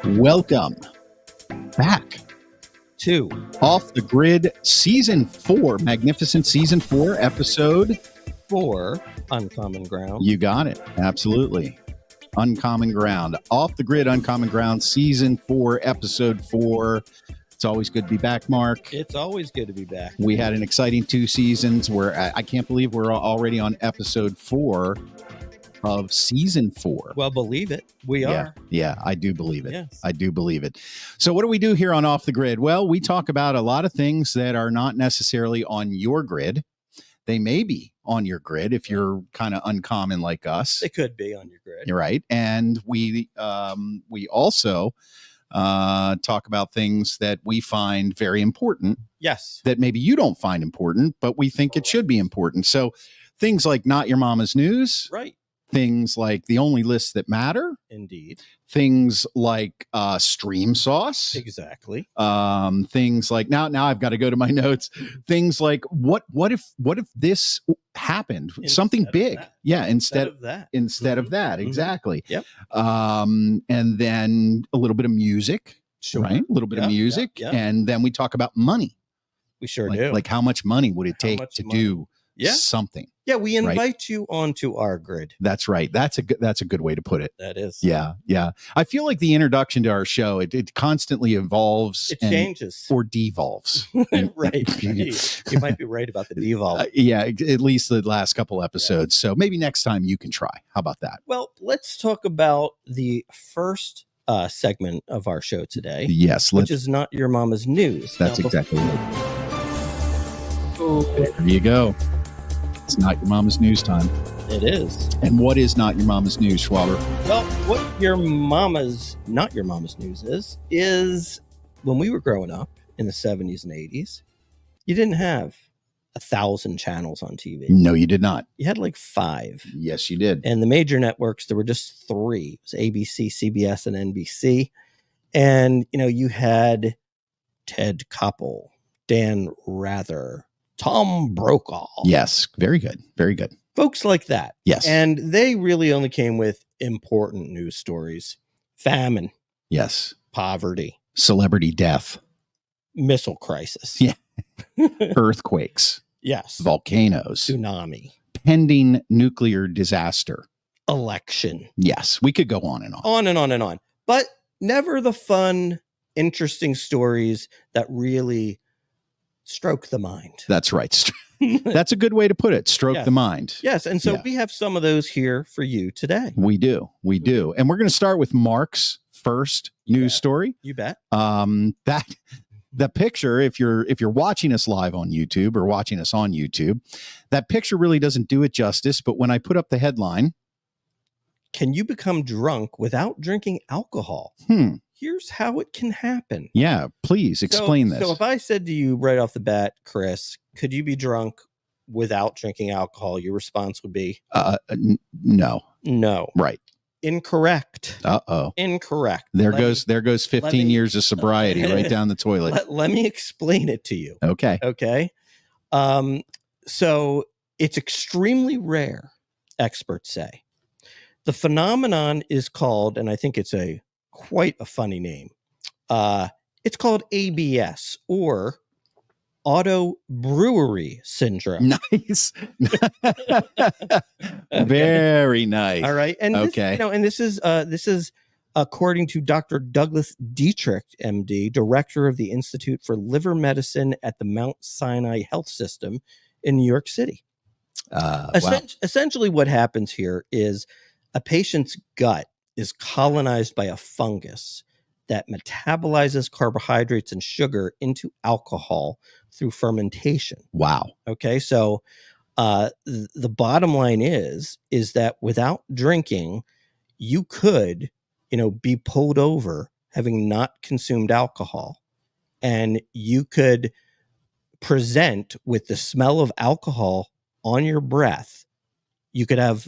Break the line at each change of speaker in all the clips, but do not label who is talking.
Welcome back
to
Off the Grid Season 4, magnificent Season 4, Episode
4, Uncommon Ground.
You got it. Absolutely. Uncommon Ground. Off the Grid, Uncommon Ground, Season 4, Episode 4. It's always good to be back, Mark.
It's always good to be back.
We had an exciting 2 seasons where I can't believe we're already on Episode 4 of Season 4.
Well, believe it. We are.
Yeah, I do believe it.
Yes.
I do believe it. So what do we do here on Off the Grid? Well, we talk about a lot of things that are not necessarily on your grid. They may be on your grid if you're kind of uncommon like us.
They could be on your grid.
You're right. And we also talk about things that we find very important.
Yes.
That maybe you don't find important, but we think it should be important. So things like Not Your Mama's News.
Right.
Things like The Only Lists That Matter.
Indeed.
Things like Stream Sauce.
Exactly.
Things like now I've got to go to my notes. Things like what if this happened? Something big. Yeah. Instead of that. Exactly.
Yep.
And then a little bit of music.
Sure.
Right. A little bit of music.
Yeah.
And then we talk about money.
We sure do.
Like how much money would it take to do something?
Yeah, we invite you onto our grid.
That's right. That's a good way to put it.
That is.
Yeah. I feel like the introduction to our show, it constantly evolves.
It changes.
Or devolves.
Right. You might be right about the devolve.
At least the last couple episodes. So maybe next time you can try. How about that?
Well, let's talk about the first segment of our show today.
Yes.
Which is Not Your Mama's News.
That's exactly right. There you go. It's Not Your Mama's News time.
It is.
And what is Not Your Mama's News, Schwaber?
Well, what Not Your Mama's News is when we were growing up in the 70s and 80s, you didn't have 1,000 channels on TV.
No, you did not.
You had like 5.
Yes, you did.
And the major networks, there were just 3. It was ABC, CBS, and NBC. And, you had Ted Koppel, Dan Rather, Tom Brokaw.
Yes. Very good. Very good.
Folks like that.
Yes.
And they really only came with important news stories. Famine.
Yes.
Poverty.
Celebrity death.
Missile crisis.
Yeah. Earthquakes.
Yes.
Volcanoes.
Tsunami.
Pending nuclear disaster.
Election.
Yes. We could go on and on.
On and on and on. But never the fun, interesting stories that really stroke the mind.
That's right. That's a good way to put it. Stroke the mind.
Yes. And so we have some of those here for you today.
We do. And we're going to start with Mark's first news story.
You bet.
The picture, if you're watching us live on YouTube or watching us on YouTube, that picture really doesn't do it justice. But when I put up the headline,
can you become drunk without drinking alcohol? Here's how it can happen.
Yeah, please explain this.
So if I said to you right off the bat, Chris, could you be drunk without drinking alcohol? Your response would be?
No.
No.
Right.
Incorrect.
Uh-oh.
Incorrect.
There goes 15 years of sobriety right down the toilet.
Let me explain it to you.
Okay.
So it's extremely rare, experts say. The phenomenon is called, and I think it's quite a funny name. It's called ABS, or auto brewery syndrome.
Nice. Very nice.
All right. And this is according to Dr. Douglas Dietrich, MD, director of the Institute for Liver Medicine at the Mount Sinai Health System in New York City. Essentially what happens here is a patient's gut is colonized by a fungus that metabolizes carbohydrates and sugar into alcohol through fermentation.
Wow.
Okay. So the bottom line is that without drinking, you could, be pulled over having not consumed alcohol, and you could present with the smell of alcohol on your breath, You could have,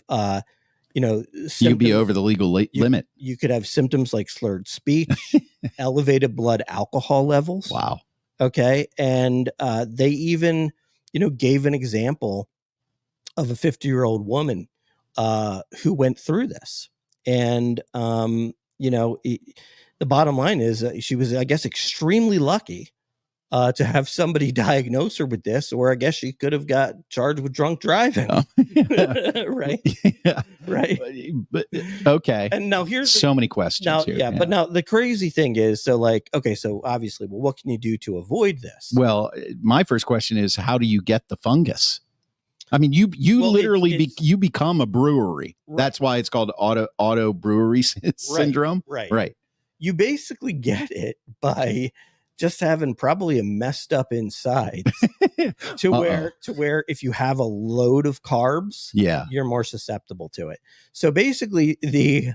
You'd be over the legal limit.
You could have symptoms like slurred speech, elevated blood alcohol levels.
Wow.
Okay. And they even, gave an example of a 50-year-old woman who went through this. And, the bottom line is she was, I guess, extremely lucky to have somebody diagnose her with this, or I guess she could have got charged with drunk driving.
Oh, yeah.
Right.
Yeah.
Right.
But okay.
And now here's
so many questions
now,
here.
but now the crazy thing is, so obviously, well, what can you do to avoid this?
Well, my first question is, how do you get the fungus? I mean, you literally you become a brewery. Right. That's why it's called auto brewery syndrome.
Right. You basically get it by just having probably a messed up inside to where if you have a load of carbs, you're more susceptible to it. So basically the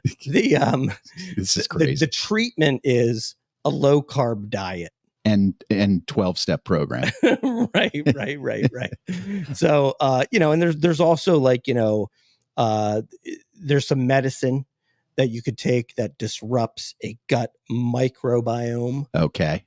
this is crazy.
The treatment is a low carb diet
and 12-step program.
right. So and there's also there's some medicine that you could take that disrupts a gut microbiome.
Okay.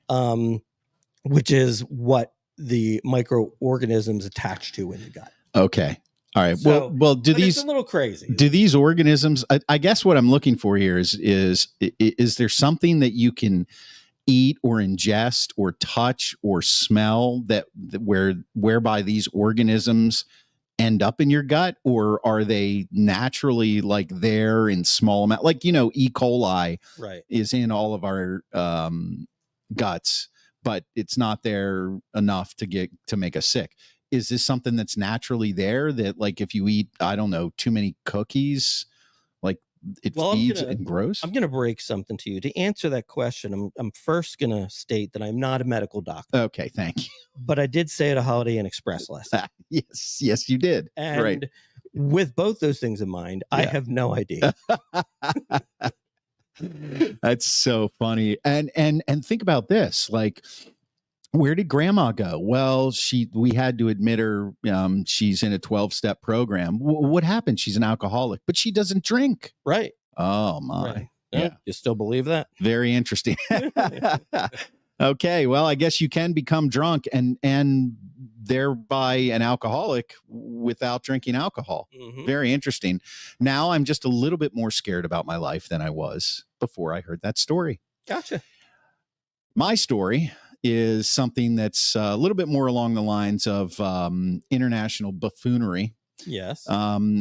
Which is what the microorganisms attach to in the gut.
Okay. All right. So, well,
it's a little crazy.
Do these organisms, I guess what I'm looking for here is there something that you can eat or ingest or touch or smell whereby these organisms end up in your gut, or are they naturally there in small amount? E. coli is in all of our guts, but it's not there enough to make us sick. Is this something that's naturally there that if you eat, I don't know, too many cookies, feeds and grows?
I'm going to break something to you. To answer that question, I'm first going to state that I'm not a medical doctor.
Okay, thank you.
But I did say at a Holiday Inn Express last night.
Yes, you did.
And
right.
With both those things in mind, I have no idea.
That's so funny. And think about this, where did grandma go? Well, we had to admit her. She's in a 12-step program. What happened? She's an alcoholic, but she doesn't drink.
Right.
Oh my.
Right. Yeah. You still believe that?
Very interesting. Okay. Well, I guess you can become drunk and thereby an alcoholic without drinking alcohol. Mm-hmm. Very interesting. Now I'm just a little bit more scared about my life than I was before I heard that story.
Gotcha.
My story is something that's a little bit more along the lines of international buffoonery.
Yes.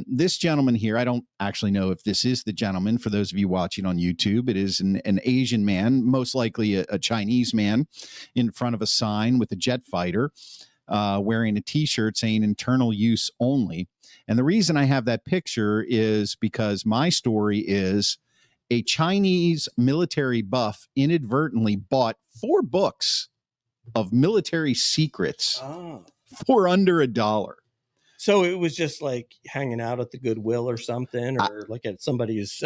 This gentleman here, I don't actually know if this is the gentleman. For those of you watching on YouTube, it is an Asian man, most likely a Chinese man, in front of a sign with a jet fighter, wearing a T-shirt saying internal use only. And the reason I have that picture is because my story is a Chinese military buff inadvertently bought 4 books of military secrets for under $1.
So it was just hanging out at the Goodwill or something, or at somebody's,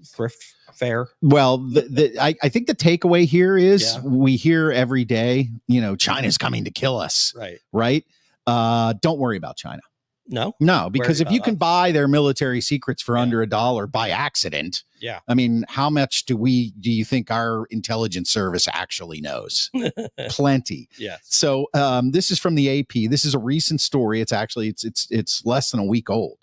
thrift fair.
Well, I think the takeaway here is we hear every day, China's coming to kill us. Right. Don't worry about China. No, because if you can buy their military secrets for under $1 by accident, I mean, how much do you think our intelligence service actually knows? Plenty.
Yes.
So this is from the AP. This is a recent story. It's actually it's less than a week old.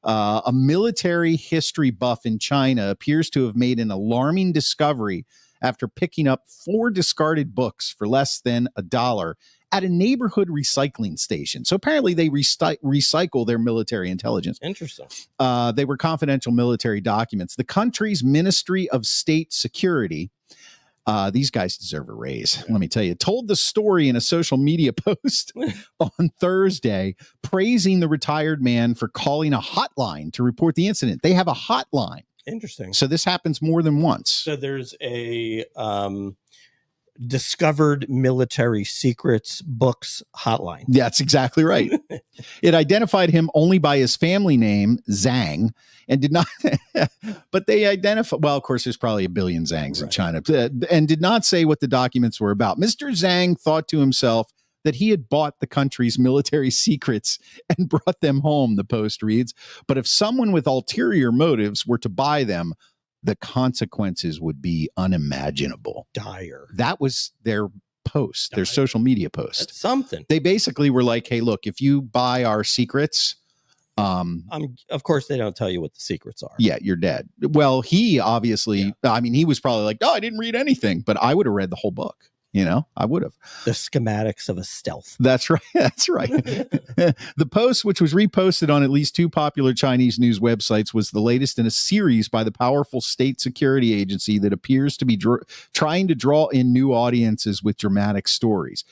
A military history buff in China appears to have made an alarming discovery after picking up 4 discarded books for less than $1 at a neighborhood recycling station. So apparently they recycle their military intelligence.
Interesting.
They were confidential military documents. The country's Ministry of State Security, these guys deserve a raise, let me tell you, told the story in a social media post on Thursday, praising the retired man for calling a hotline to report the incident. They have a hotline.
Interesting.
So this happens more than once.
So there's a discovered military secrets books hotline.
That's exactly right. It identified him only by his family name, Zhang, and did not, but they identify, well, of course, there's probably a billion Zhangs in China, and did not say what the documents were about. Mr. Zhang thought to himself, that he had bought the country's military secrets and brought them home, the Post reads. But if someone with ulterior motives were to buy them, the consequences would be unimaginable.
Dire.
That was their post, their social media post.
That's something.
They basically were like, hey, look, if you buy our secrets,
of course, they don't tell you what the secrets are.
yeah, you're dead. Well, he obviously, I mean, he was probably like, no, I didn't read anything, but I would have read the whole book. You know, I would have.
The schematics of a stealth.
That's right. That's right. The Post, which was reposted on at least 2 popular Chinese news websites, was the latest in a series by the powerful state security agency that appears to be trying to draw in new audiences with dramatic stories.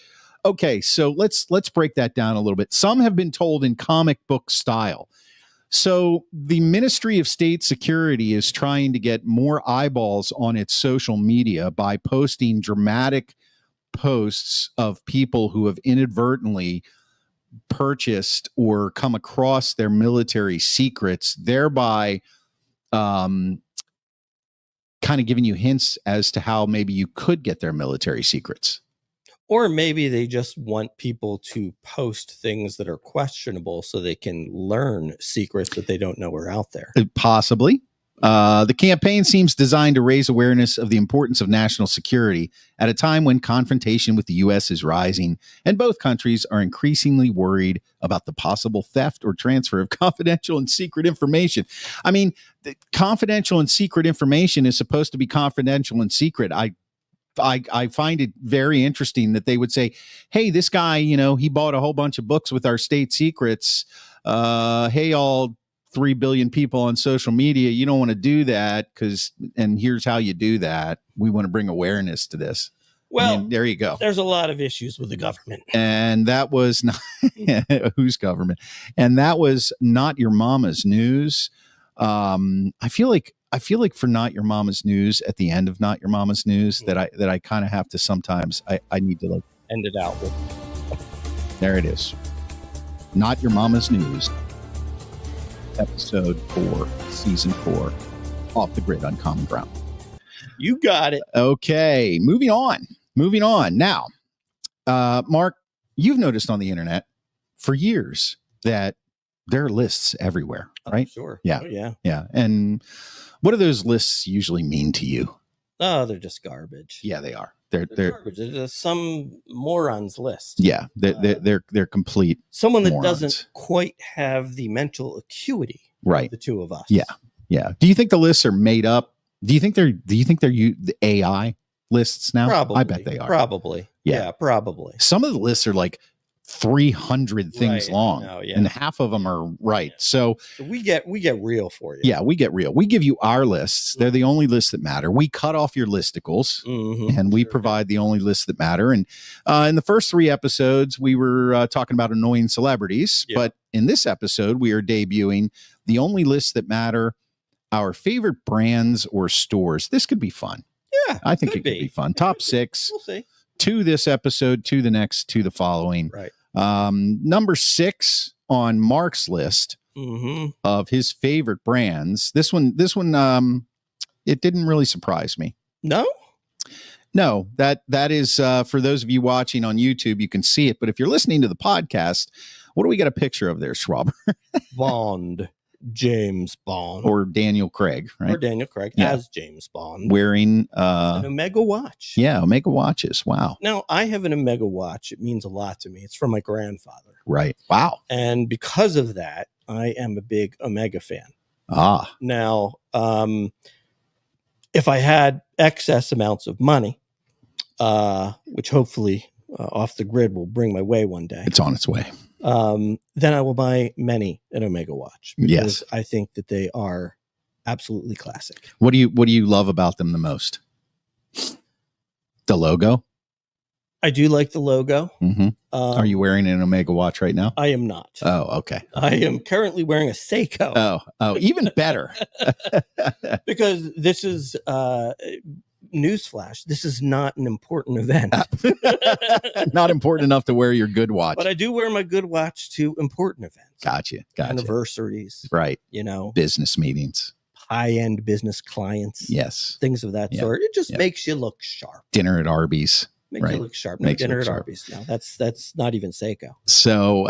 Okay, so let's break that down a little bit. Some have been told in comic book style. So the Ministry of State Security is trying to get more eyeballs on its social media by posting dramatic posts of people who have inadvertently purchased or come across their military secrets, thereby kind of giving you hints as to how maybe you could get their military secrets.
Or maybe they just want people to post things that are questionable so they can learn secrets that they don't know are out there.
Possibly. The campaign seems designed to raise awareness of the importance of national security at a time when confrontation with the U.S. is rising, and both countries are increasingly worried about the possible theft or transfer of confidential and secret information. I mean, the confidential and secret information is supposed to be confidential and secret. I find it very interesting that they would say, hey, this guy, you know, he bought a whole bunch of books with our state secrets. Hey, all 3 billion people on social media, you don't want to do that and here's how you do that. We want to bring awareness to this.
Well,
I mean, there you go.
There's a lot of issues with the government.
And that was not whose government? And that was Not Your Mama's News. I feel like for Not Your Mama's News, at the end of Not Your Mama's News, that I kind of have to sometimes I need to
end it out with.
There it is. Not Your Mama's News, episode 4, season 4, Off the Grid on Common Ground.
You got it.
Okay, moving on. Now, Mark, you've noticed on the internet for years that there are lists everywhere, right?
Sure.
Yeah.
Oh, yeah.
Yeah. And what do those lists usually mean to you?
Oh, they're just garbage.
Yeah, they are. They're
garbage. They're some morons list.
Yeah, they're complete.
Someone that
morons.
doesn't quite have the mental acuity.
Right.
Of the two of us.
Yeah. Yeah. Do you think the lists are made up? Do you think they're the AI lists now?
Probably.
I bet they are.
Probably. Yeah, probably.
Some of the lists are like 300 things long, and half of them are right.
Yeah.
So
we get real for you.
Yeah, we get real. We give you our lists. They're the only lists that matter. We cut off your listicles, and we provide the only lists that matter. And in the first 3 episodes, we were talking about annoying celebrities. Yeah. But in this episode, we are debuting the only lists that matter, our favorite brands or stores. This could be fun.
Yeah,
I think it could be fun. Top 6.
We'll see.
2 this episode, 2 the next, 2 the following.
Right.
Number 6 on Mark's list of his favorite brands. This one, it didn't really surprise me.
No,
that is for those of you watching on YouTube, you can see it. But if you're listening to the podcast, what do we got a picture of there, Schwaber?
Bond. James Bond.
Or Daniel Craig, right?
Or Daniel Craig as James Bond.
Wearing
an Omega watch.
Yeah, Omega watches. Wow.
Now, I have an Omega watch. It means a lot to me. It's from my grandfather.
Right. Wow.
And because of that, I am a big Omega fan.
Ah.
Now, if I had excess amounts of money, which hopefully Off the Grid will bring my way one day.
It's on its way.
Then I will buy many an Omega watch.
Yes.
I think that they are absolutely classic.
What do you love about them the most? The logo?
I do like the logo.
Are you wearing an Omega watch right now?
I am not.
Oh, okay.
I am currently wearing a Seiko.
Oh, even better.
Because this is newsflash, this is not an important event.
Not important enough to wear your good watch.
But I do wear my good watch to important events.
Gotcha.
Anniversaries.
Right.
Business
meetings.
High-end business clients.
Yes.
Things of that sort. It just makes you look sharp.
Dinner at Arby's.
Makes
Right.
it look sharp. No
Makes it
dinner
look
at
sharp.
Arby's. No, that's not even Seiko.
So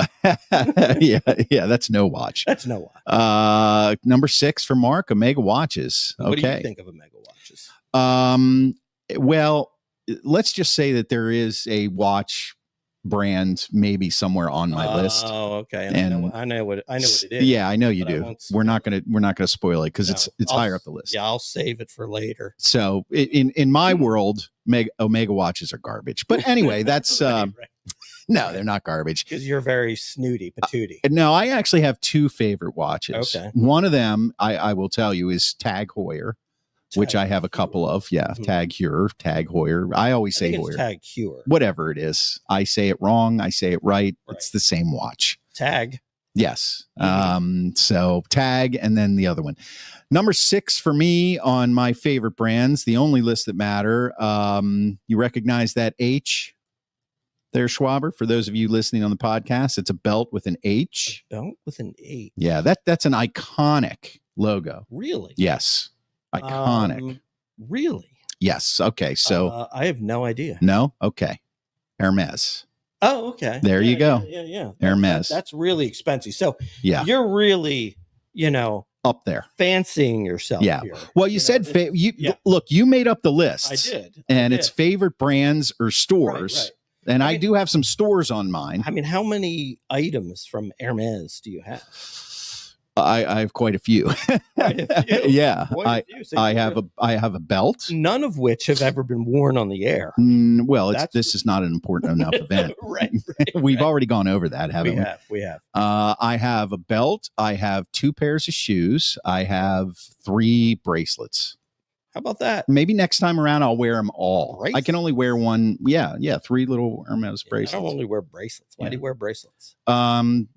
yeah, that's no watch.
That's no watch.
Number 6 for Mark, Omega watches. Okay.
What do you think of Omega watches?
Well, let's just say that there is a watch brand maybe somewhere on my list.
Oh, okay.
And
I know what it is.
Yeah, I know you
but I
do.
won't
We're not gonna spoil it because
No,
it's higher up the list.
Yeah, I'll save it for later.
So in my world, Omega watches are garbage. But anyway, that's
Right.
no, they're not garbage.
Because you're very snooty, patooty.
No, I actually have 2 favorite watches.
Okay.
One of them, I will tell you, is Tag Heuer, which I have a couple of. Yeah,
Mhm.
Tag Heuer, Tag Heuer. I always
I
say
think it's
Heuer.
Tag Heuer.
Whatever it is, I say it wrong. I say it right. It's the same watch.
Tag.
Yes.
Mhm.
So Tag, and then the other one. Number 6 for me on my favorite brands, the only list that matter. You recognize that H there, Schwaber? For those of you listening on the podcast, it's a belt with an H.
Belt with an 8.
Yeah, that's an iconic logo.
Really?
Yes. Iconic.
Really?
Yes. Okay. So
I have no idea.
no. Okay. Hermes.
Oh, okay.
There you go.
Yeah.
Hermes.
That's really expensive. So
Yeah.
you're really,
Up there.
fancying yourself.
Yeah.
Here.
Well, you said
yeah.
look, you made up the list.
I did.
And
I
it's
did.
favorite brands or stores.
Right.
And
I
I
mean-
do have some stores on mine.
I mean, how many items from Hermes do you have?
I have quite a few.
Quite a few.
Yeah.
Quite a few. So
I
you're-
have a belt.
none of which have ever been worn on the air.
Well,
That's-
this is not an important enough event.
right.
We've already gone over that, haven't we?
We have.
I have a belt. I have 2 pairs of shoes. I have 3 bracelets.
How about that?
Maybe next time around I'll wear them all. I can only wear one. Yeah, 3 little Hermes
I
bracelets.
don't only wear bracelets. Why do you wear bracelets?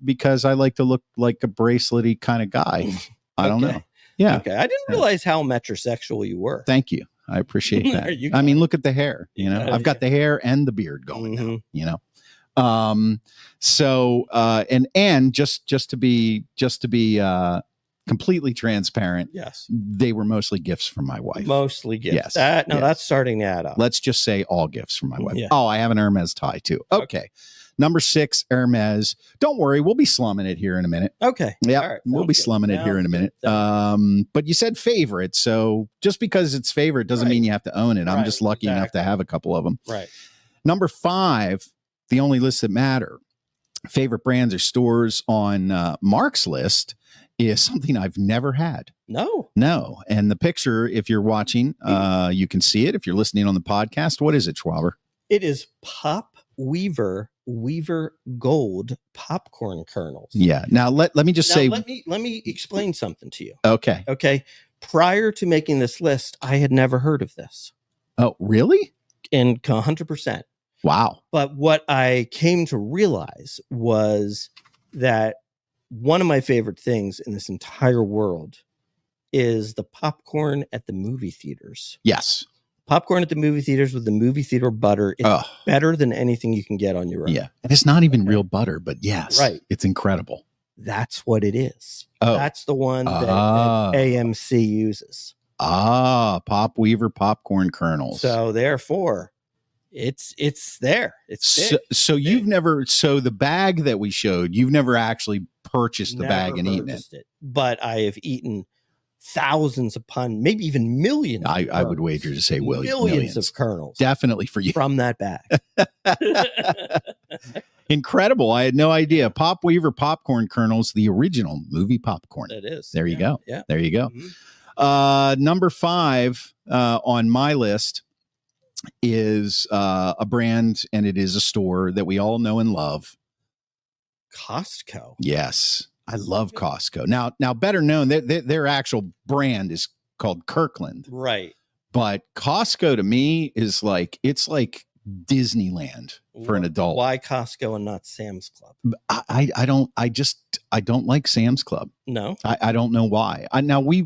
Because I like to look like a bracelety kind of guy. I don't
Okay.
know. Yeah.
Okay. I didn't realize how metrosexual you were.
Thank you. I appreciate
There
that.
you
I
go.
mean, look at the hair.
Yeah,
I've got the hair and the beard going now.
Mhm.
So and just to be completely transparent,
Yes.
they were mostly gifts from my wife.
Mostly gifts.
Yes.
Yes.
Yes.
That's starting to add up.
Let's just say all gifts from my wife.
Yeah.
Oh, I have an Hermes tie too. Okay. Number 6, Hermes. Don't worry, we'll be slumming it here in a minute.
Okay.
Yeah,
All right.
we'll be
Sounds
slumming
good.
it here in a minute.
Sounds
But you said favorite, so just because it's favorite doesn't
Right.
mean you have to own it. I'm
Right,
just lucky enough to
exactly.
have a couple of them.
Right.
Number 5, the only list that matter, favorite brands or stores on Mark's list is something I've never had.
No.
No. And the picture, if you're watching, you can see it. If you're listening on the podcast, what is it, Schwaber?
It is Pop Weaver Gold popcorn kernels.
Yeah. Now let me just
Now,
say,
let me explain something to you.
okay.
Okay. Prior to making this list, I had never heard of this.
Oh, really?
And 100%.
Wow.
But what I came to realize was that one of my favorite things in this entire world is the popcorn at the movie theaters.
Yes.
Popcorn at the movie theaters with the movie theater butter is
Oh,
better than anything you can get on your own.
yeah. And it's not even real butter, but yes.
Right.
It's incredible.
That's what it is.
Oh.
That's the one that
Ah.
AMC uses.
Pop Weaver popcorn kernels.
So therefore, it's there. It's
So,
thick.
so you've never, so the bag that we showed, you've never actually purchased the
Never
bag and eaten it.
purchased it. But I have eaten thousands upon, maybe even millions. of
I would
kernels.
wager to say
millions of kernels
Definitely for you.
from that bag.
Incredible. I had no idea. Pop Weaver popcorn kernels, the original movie popcorn.
It is.
There you
Yeah,
go.
Yeah.
There you go.
Mhm.
Number 5 on my list is a brand, and it is a store that we all know and love.
Costco.
Yes, I love Costco. Now better known, their actual brand is called Kirkland,
Right.
but Costco to me is like, it's like Disneyland for an adult.
Why Costco and not Sam's Club?
I don't like Sam's Club.
No.
I don't know why.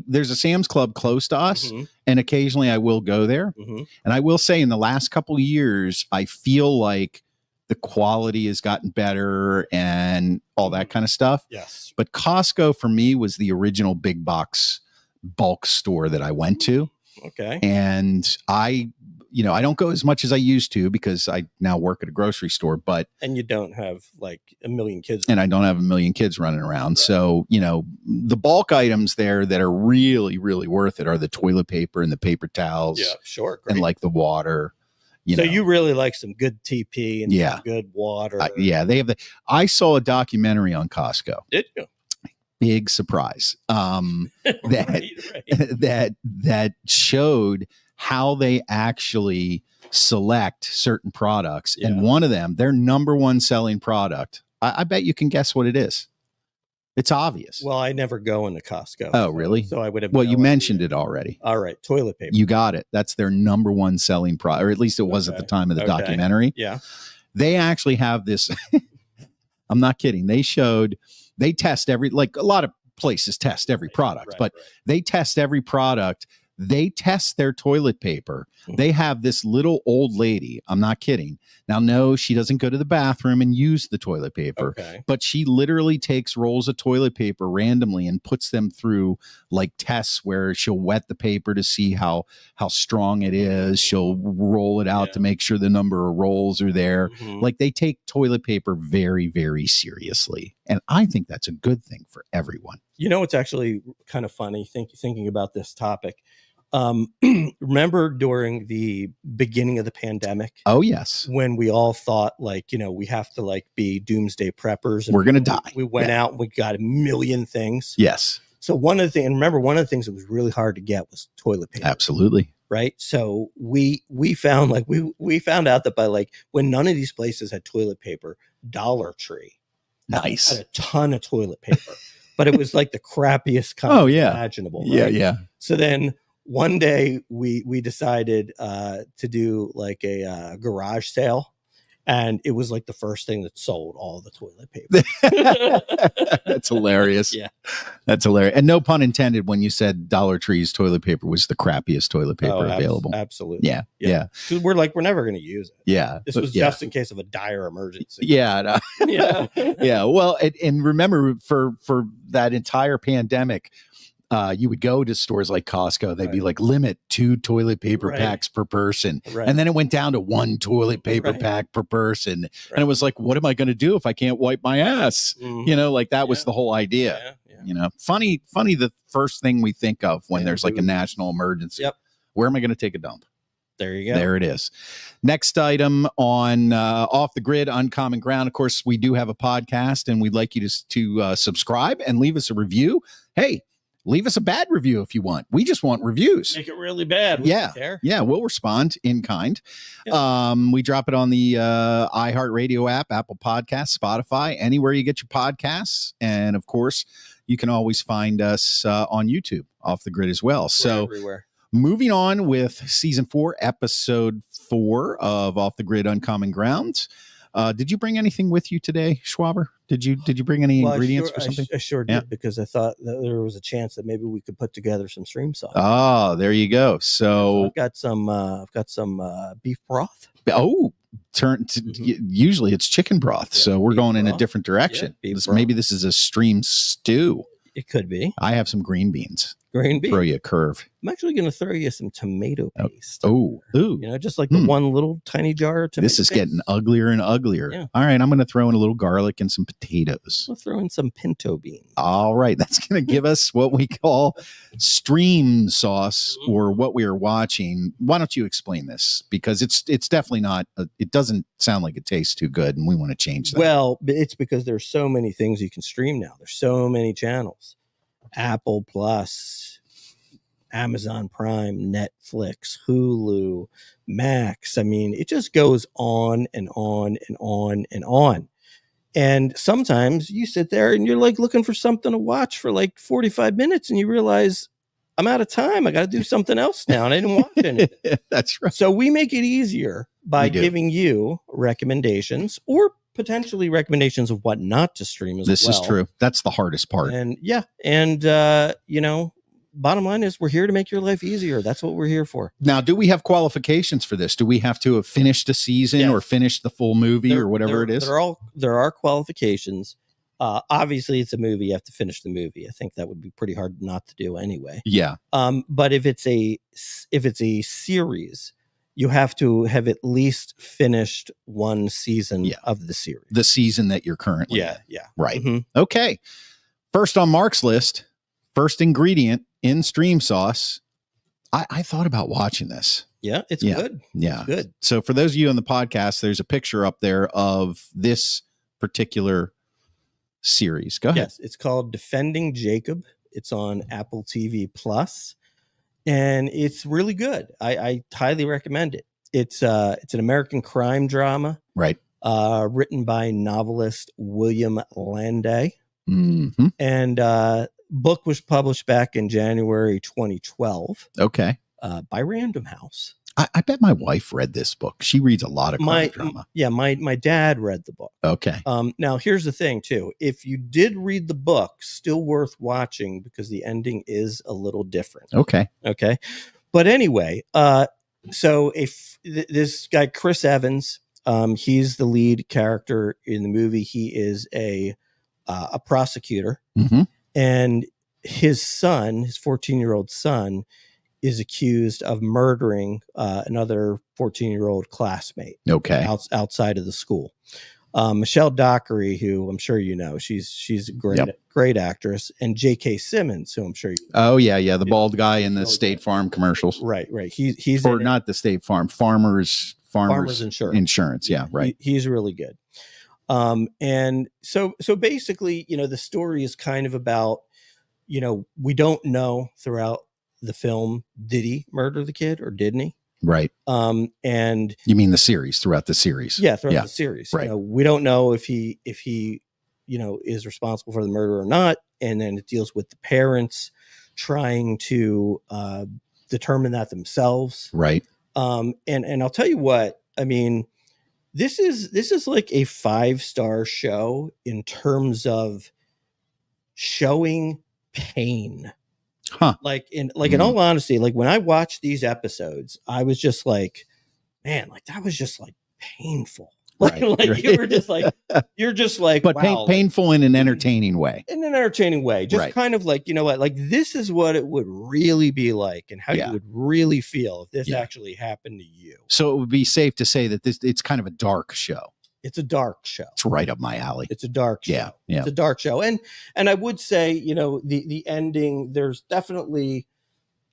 There's a Sam's Club close to us,
Mhm,
and occasionally I will go there.
mhm.
And I will say, in the last couple of years, I feel like the quality has gotten better and all that kind of stuff.
Yes.
But Costco for me was the original big box bulk store that I went to.
Okay.
And I don't go as much as I used to because I now work at a grocery store, but
And you don't have like a million kids.
and I don't have a million kids running around. Right. So, the bulk items there that are really, really worth it are the toilet paper and the paper towels.
Yeah, sure. Great.
And like the water.
So you really like some good TP and some good water.
They have I saw a documentary on Costco.
Did you?
Big surprise.
Right.
that showed how they actually select certain products. Yeah. And one of them, their number one selling product, I bet you can guess what it is. It's obvious.
Well, I never go into Costco.
Oh, really?
So I would have.
Well, you mentioned it already.
All right. Toilet paper.
You got it. That's their number one selling product, or at least it was at the time of the documentary.
Yeah.
They actually have this. I'm not kidding. They test a lot of places test every product, but they test every product. They test their toilet paper. They have this little old lady. I'm not kidding. Now, no, she doesn't go to the bathroom and use the toilet paper, but she literally takes rolls of toilet paper randomly and puts them through like tests where she'll wet the paper to see how strong it is. She'll roll it out to make sure the number of rolls are there. Mm-hmm. Like they take toilet paper very, very seriously. And I think that's a good thing for everyone.
It's actually kind of funny thinking about this topic. Remember during the beginning of the pandemic?
Oh, yes.
When we all thought we have to be doomsday preppers. And
we're going to die.
We went out and we got a million things.
Yes.
So one of the things that was really hard to get was toilet paper.
Absolutely.
Right. So we found we found out that by when none of these places had toilet paper, Dollar Tree had a ton of toilet paper, but it was like the crappiest kind imaginable. Right?
Yeah.
So then one day we decided to do a garage sale, and it was the first thing that sold all the toilet paper.
That's hilarious.
Yeah,
that's hilarious. And no pun intended when you said Dollar Tree's toilet paper was the crappiest toilet paper available.
Absolutely.
Yeah.
So we're never going to use it.
Yeah.
This was just in case of a dire emergency.
Yeah. No. Yeah. Well, and remember for that entire pandemic, you would go to stores like Costco. They'd be limit 2 toilet paper packs per person. Right. And then it went down to 1 toilet paper pack per person. Right. And it was what am I going to do if I can't wipe my ass? Mm-hmm. That was the whole idea. Yeah. Funny, the first thing we think of when there's a national emergency.
Yep.
Where am I going to take a dump?
There you go.
There it is. Next item on Off the Grid, Uncommon Ground. Of course, we do have a podcast, and we'd like you to subscribe and leave us a review. Hey, leave us a bad review if you want. We just want reviews.
Make it really bad.
We don't care. Yeah, we'll respond in kind.
Yeah.
We drop it on the iHeartRadio app, Apple Podcasts, Spotify, anywhere you get your podcasts. And, of course, you can always find us on YouTube, Off the Grid as well.
We're everywhere.
Moving on with Season 4, Episode 4 of Off the Grid, Uncommon Ground. Did you bring anything with you today, Schwaber? Did you bring any ingredients for something?
I sure did, because I thought that there was a chance that maybe we could put together some stream sauce.
Oh, there you go. So
I've got some beef broth.
Oh, usually it's chicken broth. Yeah, so we're going in a different direction. Yeah, maybe this is a stream stew.
It could be.
I have some green beans.
Green beans.
Throw you a curve.
I'm actually going to throw you some tomato paste.
Oh, ooh.
Just the one little tiny jar of tomato
paste. This is getting uglier and uglier. Yeah. All right, I'm going to throw in a little garlic and some potatoes.
We'll throw in some pinto beans.
All right, that's going to give us what we call stream sauce, or what we are watching. Why don't you explain this? Because it's definitely not. It doesn't sound like it tastes too good, and we want to change that.
Well, it's because there's so many things you can stream now. There's so many channels. Apple Plus, Amazon Prime, Netflix, Hulu, Max. I mean, it just goes on and on and on and on. And sometimes you sit there and you're looking for something to watch for 45 minutes, and you realize I'm out of time. I got to do something else now, and I didn't watch anything.
That's right.
So we make it easier by giving you recommendations, or potentially recommendations of what not to stream as well.
This is true. That's the hardest part.
And bottom line is we're here to make your life easier. That's what we're here for.
Now, do we have qualifications for this? Do we have to have finished a season or finished the full movie or whatever it is?
There are qualifications. Obviously, it's a movie. You have to finish the movie. I think that would be pretty hard not to do anyway.
Yeah.
But if it's a series, you have to have at least finished one season
Yeah.
of the series.
The season that you're currently in.
Yeah.
Right.
Mhm.
Okay. First on Mark's list, first ingredient in stream sauce. I thought about watching this.
Yeah, it's
Yeah.
good.
Yeah.
It's good.
So for those of you on the podcast, there's a picture up there of this particular series. Go ahead.
Yes, it's called Defending Jacob. It's on Apple TV Plus, and it's really good. I highly recommend it. It's an American crime drama,
Right.
written by novelist William Landay,
Mm-hmm.
and book was published back in January 2012
Okay.
by Random House.
I bet my wife read this book. She reads a lot of crime drama.
Yeah, my dad read the book.
Okay.
Now here's the thing too. If you did read the book, still worth watching because the ending is a little different.
Okay.
Okay. But anyway, so if this guy, Chris Evans, he's the lead character in the movie. He is a prosecutor,
Mm-hmm.
and his son, his 14-year-old son, is accused of murdering another 14-year-old classmate.
Okay.
Outside of the school. Michelle Dockery, who I'm sure you know, she's a great actress, and J.K. Simmons, who I'm sure you know.
Oh yeah, the bald guy in the State Farm commercials.
Right. He's
or not the State Farm, Farmers Insurance. Yeah, right.
He's really good. And so basically, the story is kind of about, we don't know throughout the film, did he murder the kid or didn't he?
Right.
And
you mean the series, throughout the series?
Yeah, throughout the series.
Right.
We don't know if he is responsible for the murder or not. And then it deals with the parents trying to determine that themselves.
Right.
And I'll tell you what, I mean, this is like a 5-star show in terms of showing pain.
Huh.
In all honesty, like when I watched these episodes, I was just like, man, like that was just like painful.
Right.
You're just like,
but
wow,
painful in an entertaining way.
In an entertaining way. Just kind of like, what, like this is what it would really be like and how you would really feel if this actually happened to you.
So it would be safe to say that it's kind of a dark show.
It's a dark show.
It's right up my alley.
It's a dark show.
Yeah.
It's a dark show. And I would say, the ending, there's definitely,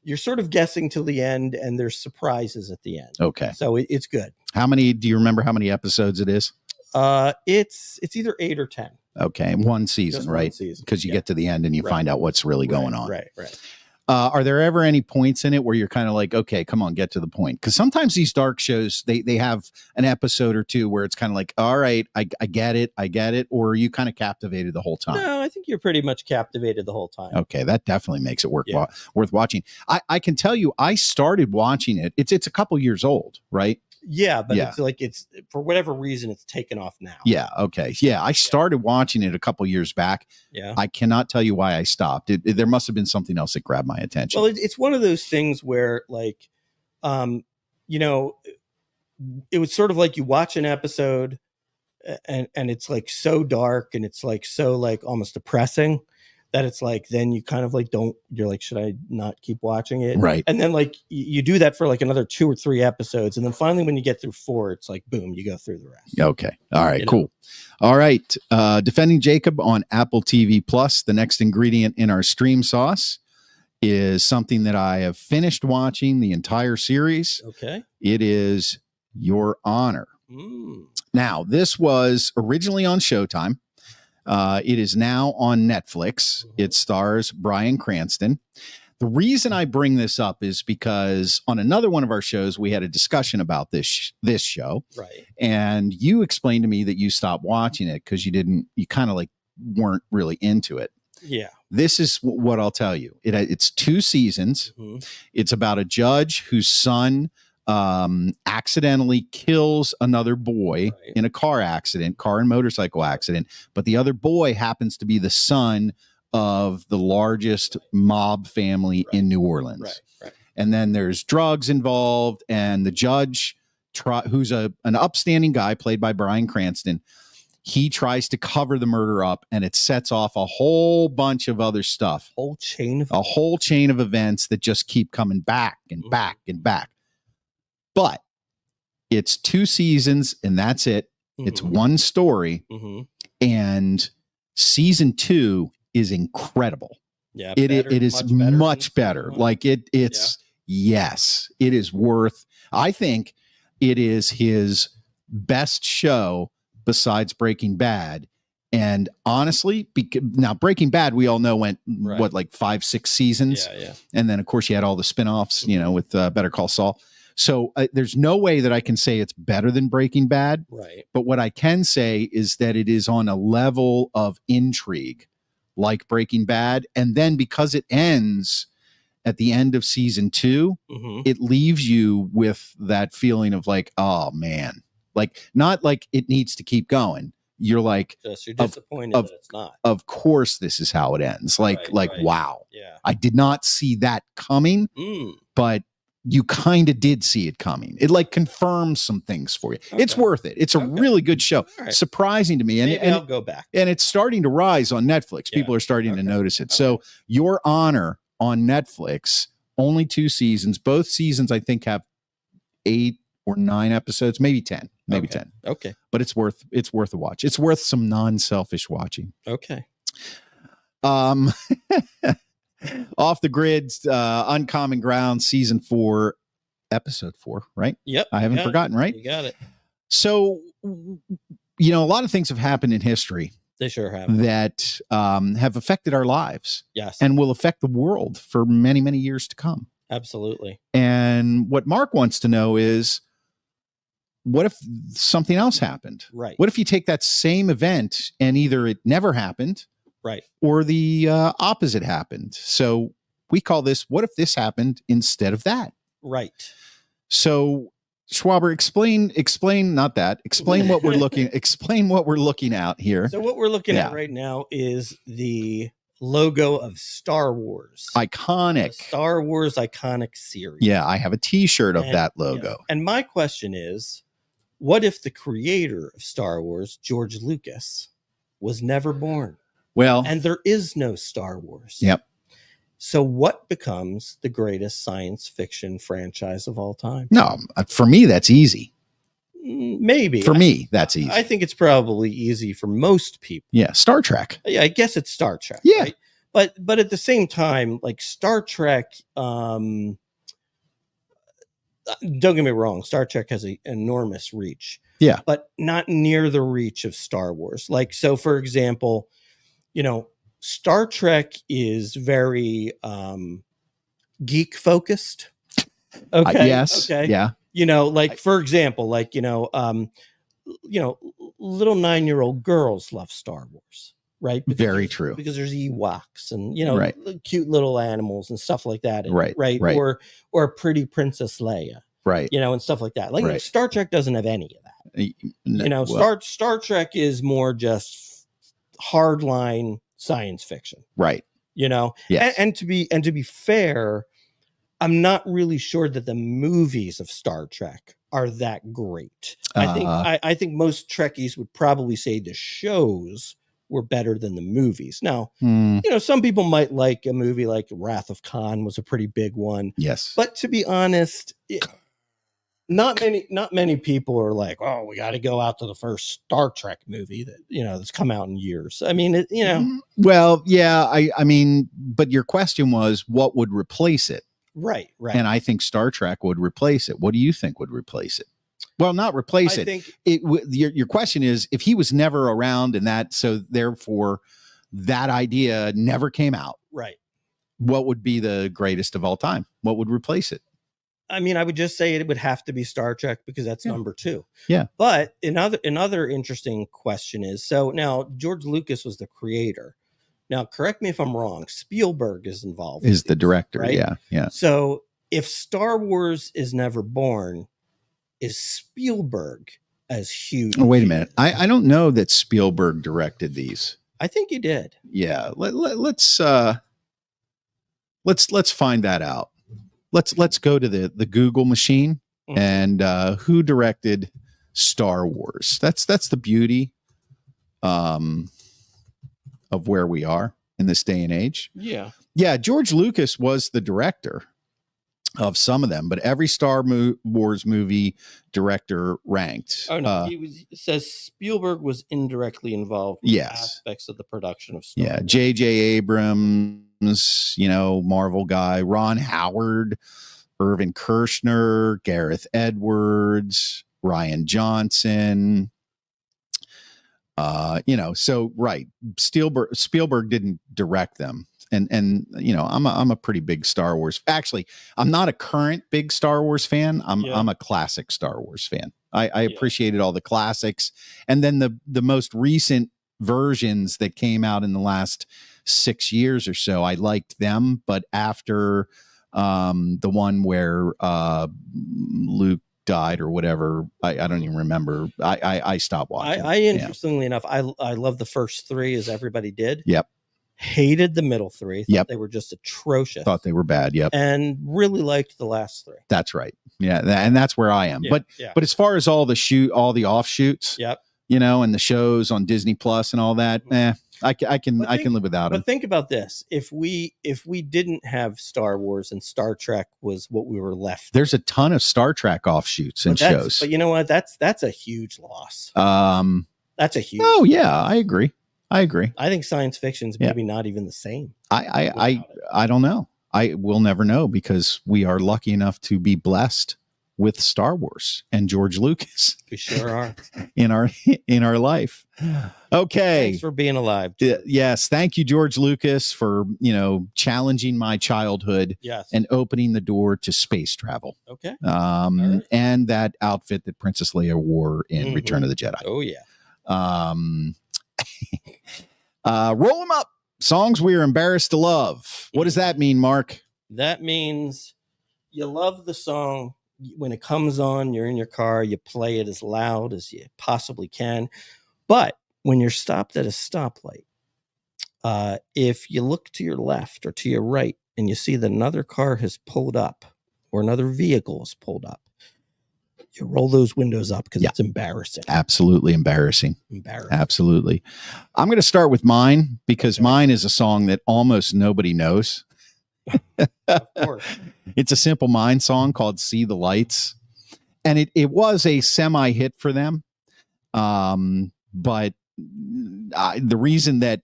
you're sort of guessing till the end and there's surprises at the end.
Okay.
So it's good.
Do you remember how many episodes it is?
It's either 8 or 10.
Okay. One season, right? Because you get to the end and you find out what's really going on.
Right.
Are there ever any points in it where you're kind of like, okay, come on, get to the point? Because sometimes these dark shows, they have an episode or two where it's kind of like, all right, I get it. Or are you kind of captivated the whole time?
No, I think you're pretty much captivated the whole time.
Okay, that definitely makes it worth watching. I can tell you, I started watching it. It's a couple years old, right?
Yeah, but it's for whatever reason it's taken off now.
Yeah. Okay. Yeah, I started watching it a couple years back.
Yeah,
I cannot tell you why I stopped. There must have been something else that grabbed my attention.
Well, it's one of those things where, like, it was sort of like you watch an episode, and it's like so dark and it's like so like almost depressing that it's like then you kind of like you're like, should I not keep watching it?
Right.
And then like you do that for like another 2 or 3 episodes, and then finally when you get through 4, it's like boom, you go through the rest.
Okay. All right. Cool. All right. Defending Jacob on Apple TV Plus. The next ingredient in our stream sauce is something that I have finished watching the entire series.
Okay.
It is Your Honor. Now, this was originally on Showtime. It is now on Netflix. It stars Bryan Cranston. The reason I bring this up is because on another one of our shows, we had a discussion about this show.
Right.
And you explained to me that you stopped watching it because you kind of like weren't really into it.
Yeah.
This is what I'll tell you. It's 2 seasons. Mm-hmm. It's about a judge whose son accidentally kills another boy in a car and motorcycle accident, but the other boy happens to be the son of the largest mob family in New Orleans. Right. And then there's drugs involved, and the judge, who's an upstanding guy played by Bryan Cranston, he tries to cover the murder up, and it sets off a whole bunch of other stuff. A whole chain of events that just keep coming back and back and back. But It's 2 seasons and that's it. It's
Mhm.
one story,
Mhm.
and season 2 is incredible.
Yeah,
It
better,
is
much better than
much
season
better.
one.
Like it's yes, it is worth. I think it is his best show besides Breaking Bad. And honestly, now Breaking Bad, we all know went
Right.
what, like 5-6 seasons,
Yeah.
and then of course you had all the spinoffs, you know, with Better Call Saul. So there's no way that I can say it's better than Breaking Bad.
Right.
But what I can say is that it is on a level of intrigue like Breaking Bad. And then because it ends at the end of season 2,
Mhm.
it leaves you with that feeling of like, oh man, like not like it needs to keep going. You're like,
Just you're disappointed that it's not.
of course this is how it ends. Like,
Right.
wow.
Yeah.
I did not see that coming,
Mm.
but you kind of did see it coming. It like confirms some things for you. It's
Okay.
worth it. It's a really good show.
All right.
Surprising to me.
Maybe
And
I'll go back.
and it's starting to rise on Netflix.
Yeah.
People are starting to
Okay.
notice it. So Your Honor on Netflix, only 2 seasons. Both seasons, I think, have 8 or 9 episodes, maybe 10, maybe
Okay.
10.
Okay.
But it's worth a watch. It's worth some non-selfish watching.
Okay.
Off the Grid, Uncommon Ground, season 4, episode 4, right?
Yep.
I haven't forgotten, right?
You got it.
So, you know, a lot of things have happened in history
They sure have.
that have affected our lives
Yes.
and will affect the world for many, many years to come.
Absolutely.
And what Mark wants to know is, what if something else happened?
Right.
What if you take that same event and either it never happened,
right,
or the opposite happened? So we call this, what if this happened instead of that?
Right.
So Schwaber, explain what we're looking at here.
So what we're looking at right now is the logo of Star Wars.
Iconic.
The Star Wars iconic series.
Yeah, I have a t-shirt of that logo.
Yeah. And my question is, what if the creator of Star Wars, George Lucas, was never born?
Well,
and there is no Star Wars.
Yep.
So what becomes the greatest science fiction franchise of all time?
No, for me, that's easy.
Maybe.
For me, that's easy.
I think it's probably easy for most people.
Yeah, Star Trek.
Yeah, I guess it's Star Trek.
Yeah.
Right? But at the same time, like Star Trek, don't get me wrong, Star Trek has an enormous reach.
Yeah.
But not near the reach of Star Wars. Like, so for example, you know, Star Trek is very geek focused. Okay.
Yes.
Okay.
Yeah.
You know, like for example, like, little 9-year-old girls love Star Wars, right?
Very true.
Because there's Ewoks and,
Right.
cute little animals and stuff like that. And,
Right.
Right. Or pretty Princess Leia.
Right.
And stuff like that. Like
Right.
Star Trek doesn't have any of that. Star Trek is more just hardline science fiction.
Right.
Yes. And to be fair, I'm not really sure that the movies of Star Trek are that great. I think most Trekkies would probably say the shows were better than the movies. Now, some people might like a movie like Wrath of Khan was a pretty big one.
Yes.
But to be honest, not many people are like, oh, we got to go out to the first Star Trek movie that, that's come out in years. I mean,
Well, yeah, I mean, but your question was, what would replace it?
Right.
And I think Star Trek would replace it. What do you think would replace it? Well, not replace it. Your question is, if he was never around and that, so therefore that idea never came out.
Right.
What would be the greatest of all time? What would replace it?
I mean, I would just say it would have to be Star Trek because that's number 2.
Yeah.
But another interesting question is, so now George Lucas was the creator. Now, correct me if I'm wrong. Spielberg is involved.
Is the director.
Right?
Yeah. Yeah.
So if Star Wars is never born, is Spielberg as huge?
Oh, wait a minute. I don't know that Spielberg directed these.
I think he did.
Yeah. Let's find that out. Let's go to the Google machine and who directed Star Wars. That's the beauty of where we are in this day and age.
Yeah.
Yeah, George Lucas was the director. of some of them, but every Wars movie director ranked.
Oh no, it says Spielberg was indirectly involved with aspects of the production of Star Wars.
J.J. Abrams, Marvel guy, Ron Howard, Irvin Kershner, Gareth Edwards, Ryan Johnson. So right, Spielberg didn't direct them. And I'm a pretty big Star Wars. Actually, I'm not a current big Star Wars fan. I'm a classic Star Wars fan. I appreciated all the classics, and then the most recent versions that came out in the last 6 years or so, I liked them. But after the one where Luke died or whatever, I don't even remember. I stopped watching.
Interestingly enough, I love the first three, as everybody did.
Yep.
Hated the middle three. Thought they were just atrocious.
Thought they were bad. Yep.
And really liked the last three.
That's right. Yeah, and that's where I am. But as far as all the offshoots,
yep,
and the shows on Disney Plus and all that, I can live without them.
But think about this: if we didn't have Star Wars and Star Trek was what we were left,
there's a ton of Star Trek offshoots and shows.
But you know what? That's a huge loss. That's a huge.
Oh yeah, I agree. I
think science fiction's maybe not even the same.
I don't know. I will never know, because we are lucky enough to be blessed with Star Wars and George Lucas.
We sure are
in our life. Okay.
Thanks for being alive.
Yes. Thank you, George Lucas, for, challenging my childhood and opening the door to space travel.
Okay.
Right. And that outfit that Princess Leia wore in Return of the Jedi.
Oh yeah.
Roll them up. Songs we are embarrassed to love. What does that mean, Mark?
That means you love the song. When it comes on, you're in your car, you play it as loud as you possibly can. But when you're stopped at a stoplight, if you look to your left or to your right and you see that another car has pulled up or another vehicle has pulled up, you roll those windows up, because it's embarrassing.
Absolutely embarrassing. Absolutely. I'm going to start with mine, because mine is a song that almost nobody knows.
Of course.
It's a Simple Minds song called See the Lights. And it was a semi-hit for them. But the reason that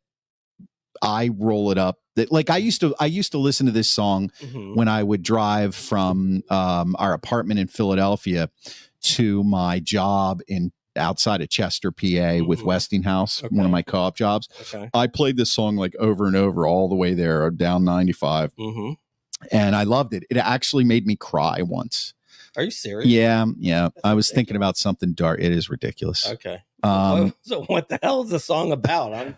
I roll it up, that I used to listen to this song when I would drive from our apartment in Philadelphia to my job outside of Chester, PA, with Westinghouse, one of my co-op jobs. I played this song over and over all the way there down 95. And I loved it. It actually made me cry once.
Are you serious?
Yeah. That's I was thinking about something dark. It is ridiculous.
Okay. So what the hell is the song about?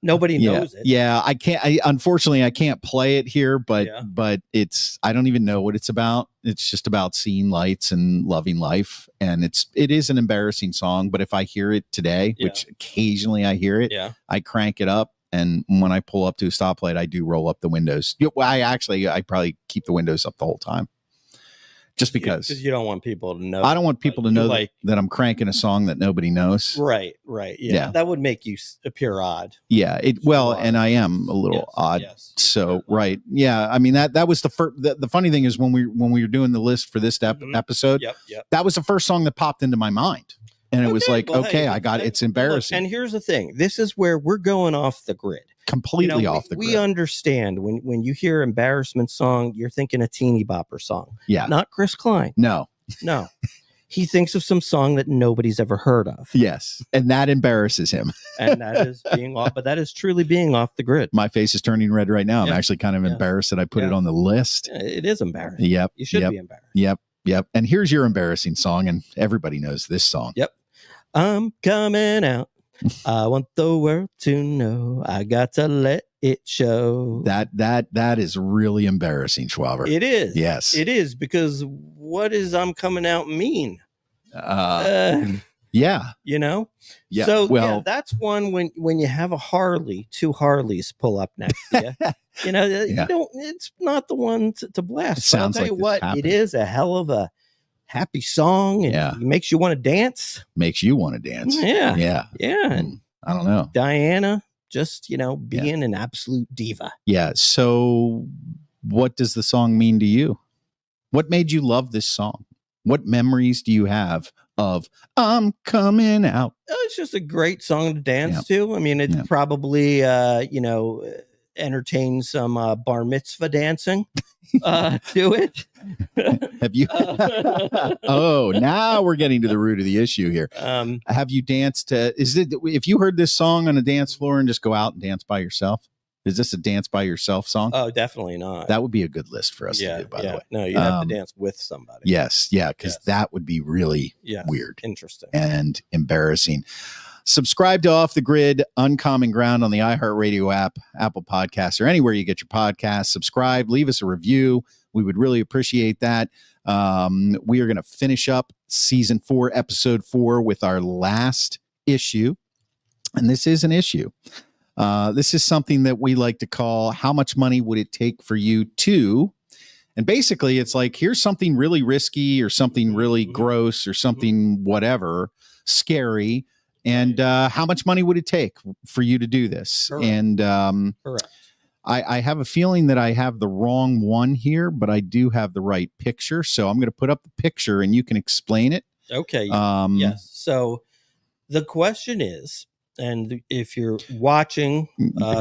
Nobody knows it.
Yeah, I can't. Unfortunately, I can't play it here. But I don't even know what it's about. It's just about seeing lights and loving life, and it is an embarrassing song. But if I hear it today, which occasionally I hear it, I crank it up, and when I pull up to a stoplight, I do roll up the windows. Well, I probably keep the windows up the whole time. Just because
you don't want people to know.
I don't want people to know that I'm cranking a song that nobody knows.
Right. Yeah. That would make you appear odd.
Yeah. And I am a little odd. Yes. So, right. Yeah. I mean, that was the first, the funny thing is when we were doing the list for this episode, that was the first song that popped into my mind. And it was I got it. It's embarrassing.
And here's the thing. This is where we're going off the grid.
Completely off the grid.
We understand when you hear embarrassment song, you're thinking a teeny bopper song.
Yeah.
Not Chris Klein.
No.
He thinks of some song that nobody's ever heard of.
Yes. And that embarrasses him.
And that is being off, but that is truly being off the grid.
My face is turning red right now. I'm actually kind of embarrassed that I put it on the list.
It is embarrassing.
Yep.
You should be embarrassed.
Yep. And here's your embarrassing song, and everybody knows this song.
Yep. I'm coming out. I want the world to know. I got to let it show.
That is really embarrassing, Schwaber.
It is.
Yes.
It is, because what does I'm coming out mean?
Yeah.
Yeah. So that's one when you have a Harley, two Harleys pull up next to you. You don't. It's not the one to blast. I'll tell you what, it is a hell of a happy song, and it makes you want to dance.
Makes you want to dance.
Yeah. And
I don't know.
Diana just, being an absolute diva.
Yeah. So what does the song mean to you? What made you love this song? What memories do you have of I'm coming out?
It's just a great song to dance to. I mean, it probably, entertains some bar mitzvah dancing to it.
Have you? Oh, now we're getting to the root of the issue here. Have you danced? Is it if you heard this song on a dance floor and just go out and dance by yourself? Is this a dance by yourself song?
Oh, definitely not.
That would be a good list for us to do, by the way.
No, you have to dance with somebody.
Yes. Yeah. Because that would be really weird.
Interesting.
And embarrassing. Subscribe to Off the Grid, Uncommon Ground on the iHeartRadio app, Apple Podcasts, or anywhere you get your podcasts. Subscribe, leave us a review. We would really appreciate that. We are going to finish up season 4, episode 4 with our last issue. And this is an issue. This is something that we like to call how much money would it take for you to, and basically it's like, here's something really risky or something really gross or something whatever, scary. And how much money would it take for you to do this? Correct. And
correct.
I have a feeling that I have the wrong one here, but I do have the right picture. So I'm going to put up the picture and you can explain it.
Okay. Yes. So the question is, and if you're watching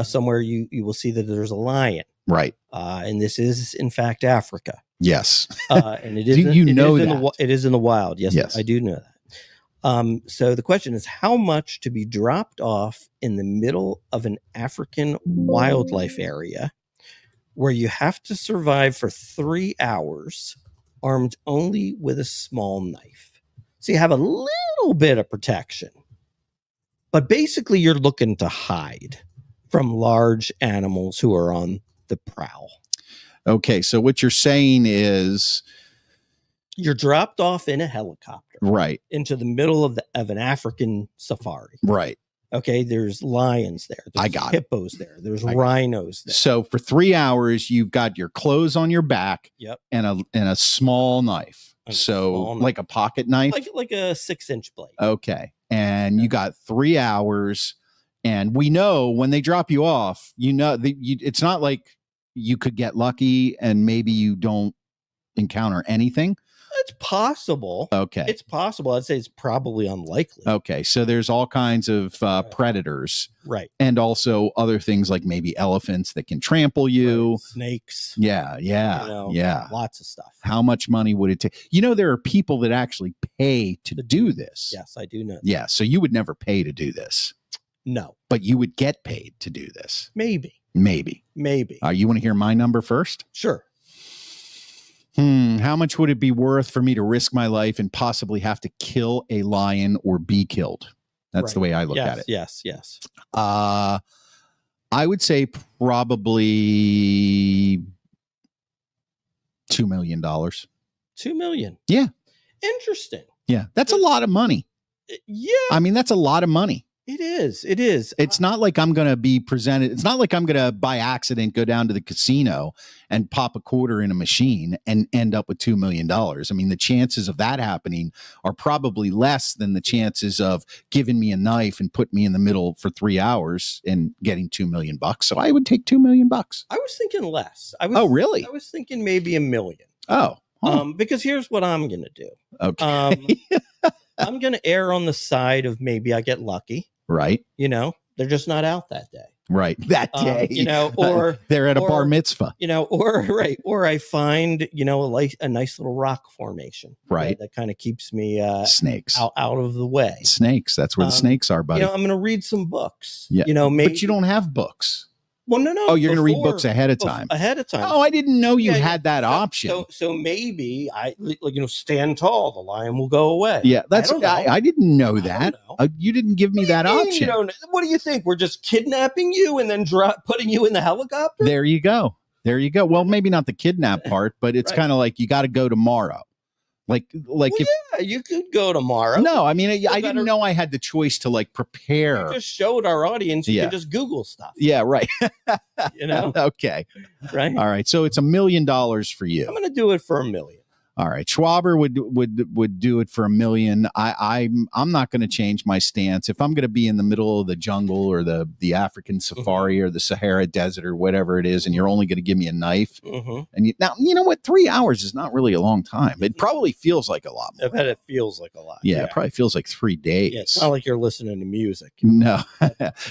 somewhere, you will see that there's a lion.
Right.
And this is, in fact, Africa.
Yes.
And it is. It is in the wild. Yes. I do know that. So the question is, how much to be dropped off in the middle of an African wildlife area where you have to survive for 3 hours armed only with a small knife? So you have a little bit of protection, but basically you're looking to hide from large animals who are on the prowl.
Okay. So what you're saying is
you're dropped off in a helicopter,
right,
into the middle of an African safari.
Right.
Okay. There's lions there. There's hippos there. There's rhinos there.
So for 3 hours, you've got your clothes on your back.
Yep.
And a small knife. Like a pocket knife,
like a 6-inch blade.
Okay. And you got 3 hours, and we know when they drop you off, it's not like you could get lucky and maybe you don't encounter anything.
It's possible.
Okay.
It's possible. I'd say it's probably unlikely.
Okay. So there's all kinds of predators.
Right.
And also other things like maybe elephants that can trample you.
Right. Snakes.
Yeah.
Lots of stuff.
How much money would it take? There are people that actually pay to do this.
Yes, I do know that.
Yeah. So you would never pay to do this.
No.
But you would get paid to do this.
Maybe.
You want to hear my number first?
Sure.
How much would it be worth for me to risk my life and possibly have to kill a lion or be killed? That's the way I look at it.
Yes.
I would say probably $2 million.
$2 million.
Yeah.
Interesting.
Yeah. That's a lot of money.
Yeah.
I mean, that's a lot of money.
It is.
It's not like I'm going to be presented. It's not like I'm going to, by accident, go down to the casino and pop a quarter in a machine and end up with $2 million. I mean, the chances of that happening are probably less than the chances of giving me a knife and put me in the middle for 3 hours and getting $2 million. So I would take $2 million. I
was thinking less.
Really?
I was thinking maybe $1 million.
Oh.
Because here's what I'm going to do.
Okay.
I'm going to err on the side of maybe I get lucky.
Right.
They're just not out that day.
Right. That day.
Or
they're at a bar mitzvah.
Or I find, a nice little rock formation.
Right.
That kind of keeps me
snakes
out of the way.
Snakes. That's where the snakes are, buddy.
I'm going to read some books.
Yeah.
Maybe.
But you don't have books.
Well, no.
Oh, you're going to read books ahead of time. Oh, I didn't know you had that option.
So maybe stand tall. The lion will go away.
Yeah, I didn't know that. You didn't give me that option.
What do you think? We're just kidnapping you and then putting you in the helicopter?
There you go. Well, maybe not the kidnap part, but it's kind of like you got to go tomorrow.
You could go tomorrow.
No, I mean, I didn't know I had the choice to prepare.
You just showed our audience you can just Google stuff.
Yeah, right.
Okay.
Right. All right. So it's $1 million for you.
I'm going to do it for $1 million.
All right, Schwaber would do it for $1 million. I'm not going to change my stance. If I'm going to be in the middle of the jungle or the African safari or the Sahara Desert or whatever it is, and you're only going to give me a knife, and now you know what? 3 hours is not really a long time. It probably feels like a lot more.
I bet it feels like a lot.
Yeah, it probably feels like 3 days.
Yeah, it's not like you're listening to music.
No,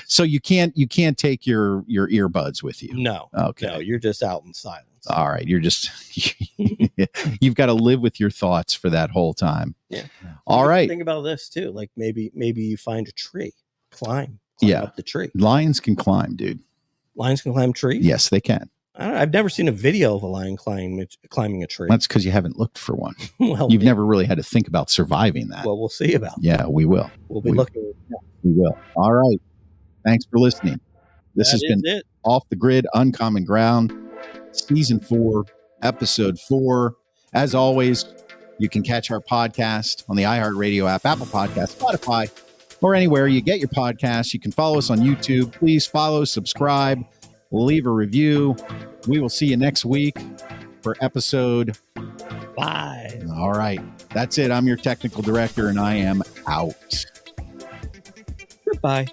so you can't take your earbuds with you.
No,
okay,
no, you're just out in silence.
All right, you're just you've got to live with your thoughts for that whole time.
Yeah.
All right.
Think about this too. Like maybe you find a tree, climb up the tree.
Lions can climb, dude.
Lions can climb trees?
Yes, they can.
I've never seen a video of a lion climbing a tree.
That's because you haven't looked for one.
Well,
you've never really had to think about surviving that.
Well, we'll see about that.
Yeah, we will.
We'll be looking.
We will. All right. Thanks for listening. This has been Off the Grid, Uncommon Ground, Season 4, Episode 4. As always, you can catch our podcast on the iHeartRadio app, Apple Podcasts, Spotify, or anywhere you get your podcasts. You can follow us on YouTube. Please follow, subscribe, leave a review. We will see you next week for Episode
5.
All right. That's it. I'm your technical director, and I am out.
Goodbye.